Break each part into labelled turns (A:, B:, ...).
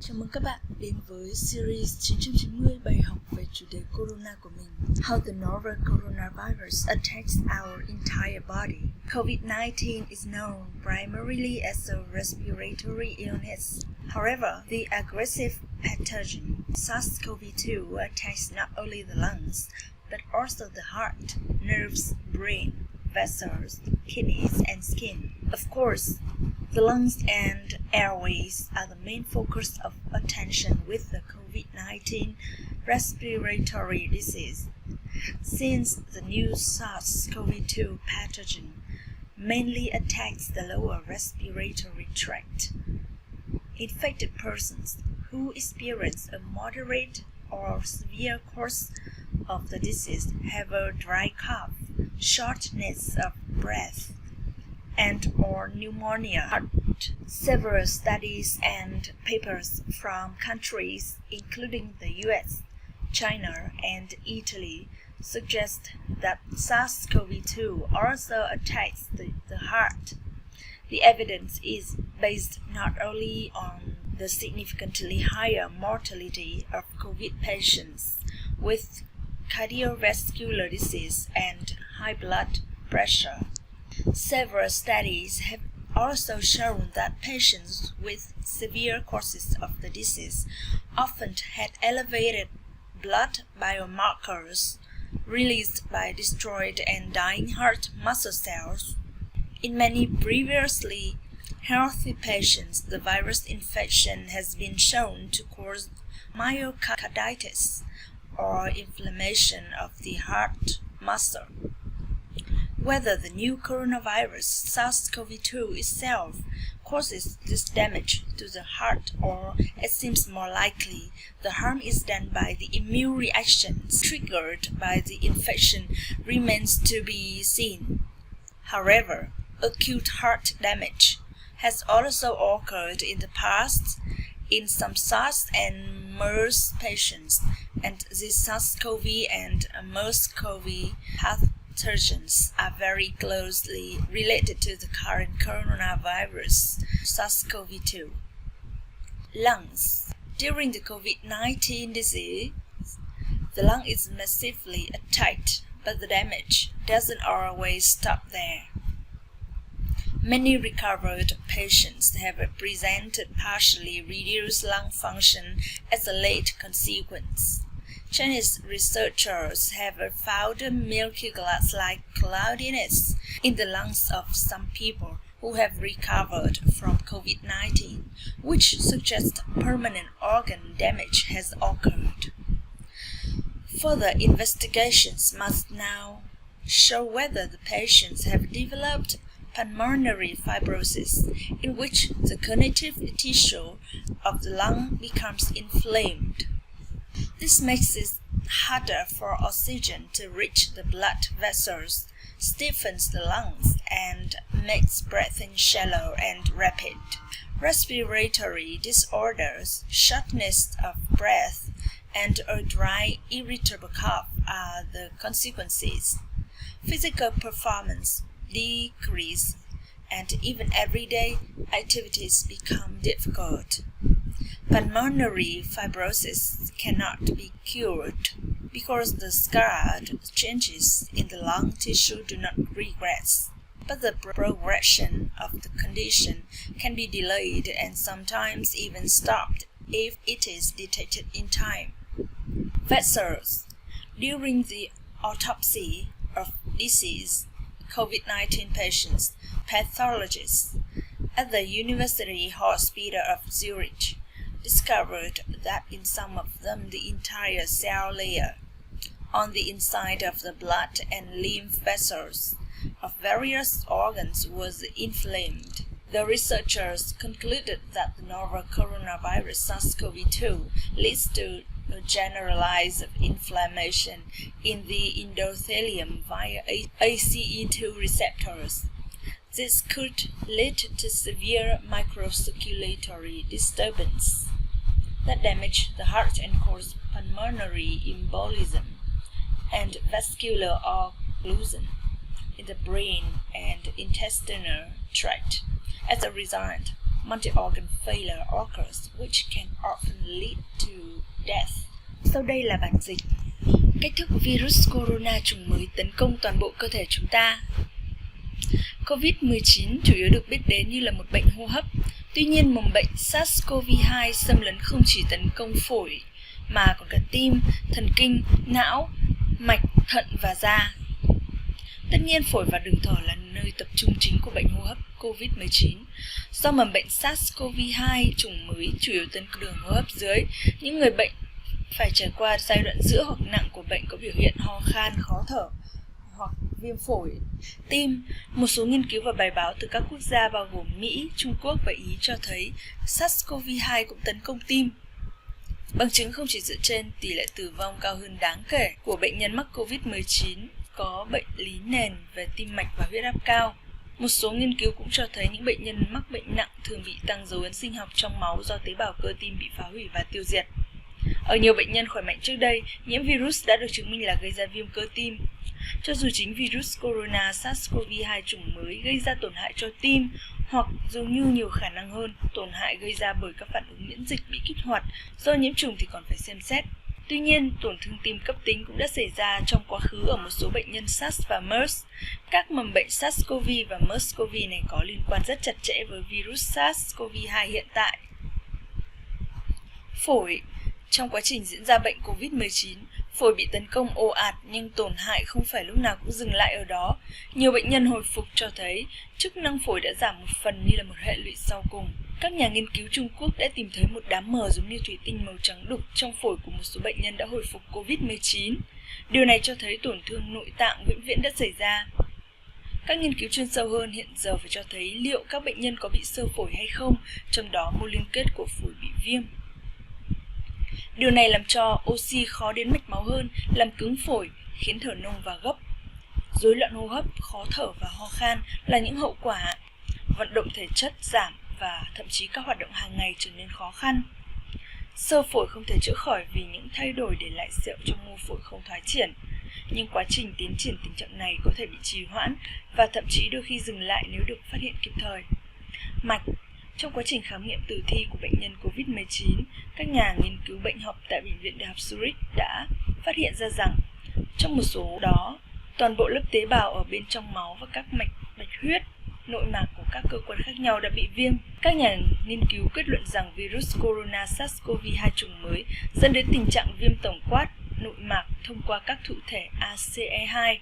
A: Chào mừng các bạn đến với series 990 bài học về chủ đề Corona của mình. How the novel coronavirus attacks our entire body. COVID-19 is known primarily as a respiratory illness. However, the aggressive pathogen SARS-CoV-2 attacks not only the lungs, but also the heart, nerves, brain, vessels, kidneys, and skin. Of course, the lungs and airways are the main focus of attention with the COVID-19 respiratory disease, since the new SARS-CoV-2 pathogen mainly attacks the lower respiratory tract. Infected persons who experience a moderate or severe course of the disease have a dry cough, shortness of breath, and or pneumonia. Several studies and papers from countries including the US, China, and Italy suggest that SARS-CoV-2 also attacks the heart. The evidence is based not only on the significantly higher mortality of COVID patients with cardiovascular disease and high blood pressure. Several studies have also shown that patients with severe courses of the disease often had elevated blood biomarkers released by destroyed and dying heart muscle cells. In many previously healthy patients, the virus infection has been shown to cause myocarditis or inflammation of the heart muscle. Whether the new coronavirus SARS-CoV-2 itself causes this damage to the heart, or it seems more likely the harm is done by the immune reactions triggered by the infection, remains to be seen. However, acute heart damage has also occurred in the past in some SARS and MERS patients, and the SARS-CoV and MERS-CoV pathogens are very closely related to the current coronavirus, SARS-CoV-2. Lungs. During the COVID-19 disease, the lung is massively attacked, but the damage doesn't always stop there. Many recovered patients have presented partially reduced lung function as a late consequence. Chinese researchers have found a milky glass-like cloudiness in the lungs of some people who have recovered from COVID-19, which suggests permanent organ damage has occurred. Further investigations must now show whether the patients have developed pulmonary fibrosis, in which the connective tissue of the lung becomes inflamed. This makes it harder for oxygen to reach the blood vessels, stiffens the lungs, and makes breathing shallow and rapid. Respiratory disorders, shortness of breath, and a dry, irritable cough are the consequences. Physical performance decrease, and even everyday activities become difficult. Pulmonary fibrosis cannot be cured because the scarred changes in the lung tissue do not regress, but the progression of the condition can be delayed and sometimes even stopped if it is detected in time. Vessels. During the autopsy of deceased COVID-19 patients, pathologists at the University Hospital of Zurich discovered that in some of them the entire cell layer on the inside of the blood and lymph vessels of various organs was inflamed. The researchers concluded that the novel coronavirus SARS-CoV-2 leads to a generalized inflammation in the endothelium via ACE2 receptors. This could lead to severe microcirculatory disturbance that damage the heart and cause pulmonary embolism and vascular occlusion in the brain and intestinal tract. As a result, multi-organ failure occurs, which can often lead to death. Sau đây là bản dịch. Cách thức virus corona chủng mới tấn công toàn bộ cơ thể chúng ta. COVID-19 chủ yếu được biết đến như là một bệnh hô hấp. Tuy nhiên, mầm bệnh SARS-CoV-2 xâm lấn không chỉ tấn công phổi, mà còn cả tim, thần kinh, não, mạch, thận và da. Tất nhiên, phổi và đường thở là nơi tập trung chính của bệnh hô hấp COVID-19. Do mầm bệnh SARS-CoV-2 chủng mới chủ yếu tấn công đường hô hấp dưới, những người bệnh phải trải qua giai đoạn giữa hoặc nặng của bệnh có biểu hiện ho khan, khó thở hoặc viêm phổi, tim. Một số nghiên cứu và bài báo từ các quốc gia bao gồm Mỹ, Trung Quốc và Ý cho thấy SARS-CoV-2 cũng tấn công tim. Bằng chứng không chỉ dựa trên tỷ lệ tử vong cao hơn đáng kể của bệnh nhân mắc COVID-19 có bệnh lý nền về tim mạch và huyết áp cao. Một số nghiên cứu cũng cho thấy những bệnh nhân mắc bệnh nặng thường bị tăng dấu ấn sinh học trong máu do tế bào cơ tim bị phá hủy và tiêu diệt. Ở nhiều bệnh nhân khỏe mạnh trước đây, nhiễm virus đã được chứng minh là gây ra viêm cơ tim. Cho dù chính virus corona SARS-CoV-2 chủng mới gây ra tổn hại cho tim, hoặc dường như nhiều khả năng hơn, tổn hại gây ra bởi các phản ứng miễn dịch bị kích hoạt do nhiễm trùng thì còn phải xem xét. Tuy nhiên, tổn thương tim cấp tính cũng đã xảy ra trong quá khứ ở một số bệnh nhân SARS và MERS. Các mầm bệnh SARS-CoV và MERS-CoV này có liên quan rất chặt chẽ với virus SARS-CoV-2 hiện tại. Phổi. Trong quá trình diễn ra bệnh COVID-19, phổi bị tấn công ồ ạt nhưng tổn hại không phải lúc nào cũng dừng lại ở đó. Nhiều bệnh nhân hồi phục cho thấy chức năng phổi đã giảm một phần như là một hệ lụy sau cùng. Các nhà nghiên cứu Trung Quốc đã tìm thấy một đám mờ giống như thủy tinh màu trắng đục trong phổi của một số bệnh nhân đã hồi phục COVID-19. Điều này cho thấy tổn thương nội tạng vĩnh viễn đã xảy ra. Các nghiên cứu chuyên sâu hơn hiện giờ phải cho thấy liệu các bệnh nhân có bị xơ phổi hay không, trong đó mô liên kết của phổi bị viêm. Điều này làm cho oxy khó đến mạch máu hơn, làm cứng phổi, khiến thở nông và gấp. Rối loạn hô hấp, khó thở và ho khan là những hậu quả. Vận động thể chất giảm và thậm chí các hoạt động hàng ngày trở nên khó khăn. Xơ phổi không thể chữa khỏi vì những thay đổi để lại sẹo trong mô phổi không thoái triển. Nhưng quá trình tiến triển tình trạng này có thể bị trì hoãn và thậm chí đôi khi dừng lại nếu được phát hiện kịp thời. Mạch. Trong quá trình khám nghiệm tử thi của bệnh nhân COVID-19, các nhà nghiên cứu bệnh học tại Bệnh viện Đại học Zurich đã phát hiện ra rằng trong một số đó, toàn bộ lớp tế bào ở bên trong máu và các mạch bạch huyết, nội mạc của các cơ quan khác nhau đã bị viêm. Các nhà nghiên cứu kết luận rằng virus corona SARS-CoV-2 chủng mới dẫn đến tình trạng viêm tổng quát nội mạc thông qua các thụ thể ACE2.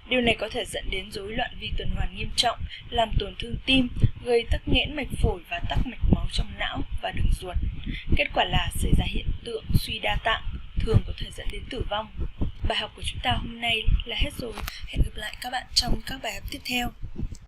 A: Điều này có thể dẫn đến rối loạn vi tuần hoàn nghiêm trọng, làm tổn thương tim, gây tắc nghẽn mạch phổi và tắc mạch máu trong não và đường ruột. Kết quả là xảy ra hiện tượng suy đa tạng, thường có thể dẫn đến tử vong. Bài học của chúng ta hôm nay là hết rồi. Hẹn gặp lại các bạn trong các bài học tiếp theo.